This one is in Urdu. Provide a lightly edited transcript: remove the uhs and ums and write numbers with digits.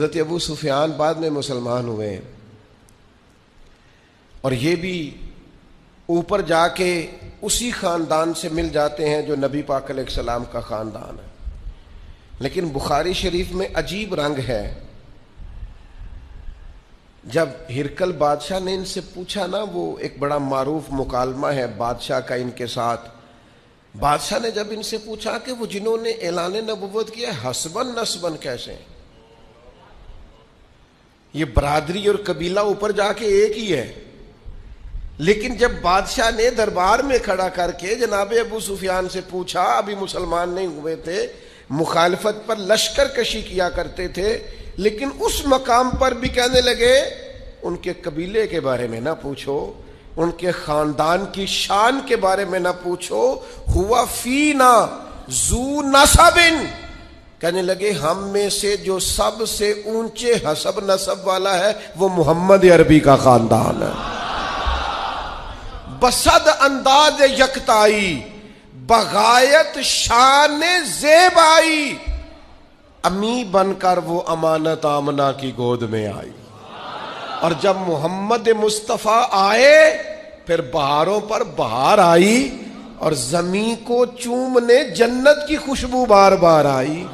حضرت ابو سفیان بعد میں مسلمان ہوئے اور یہ بھی اوپر جا کے اسی خاندان سے مل جاتے ہیں جو نبی پاک علیہ السلام کا خاندان ہے. لیکن بخاری شریف میں عجیب رنگ ہے. جب ہرکل بادشاہ نے ان سے پوچھا نا، وہ ایک بڑا معروف مکالمہ ہے بادشاہ کا ان کے ساتھ. بادشاہ نے جب ان سے پوچھا کہ وہ جنہوں نے اعلان نبوت کیا حسبن نسبن کیسے ہیں، یہ برادری اور قبیلہ اوپر جا کے ایک ہی ہے. لیکن جب بادشاہ نے دربار میں کھڑا کر کے جناب ابو سفیان سے پوچھا، ابھی مسلمان نہیں ہوئے تھے، مخالفت پر لشکر کشی کیا کرتے تھے، لیکن اس مقام پر بھی کہنے لگے ان کے قبیلے کے بارے میں نہ پوچھو، ان کے خاندان کی شان کے بارے میں نہ پوچھو، ہوا فینا ذو نسب، کہنے لگے ہم میں سے جو سب سے اونچے حسب نسب والا ہے وہ محمد عربی کا خاندان ہے. بسد انداز یکتائی بغایت شان زیبائی، امی بن کر وہ امانت آمنہ کی گود میں آئی. اور جب محمد مصطفیٰ آئے پھر بہاروں پر بہار آئی اور زمین کو چومنے جنت کی خوشبو بار بار آئی.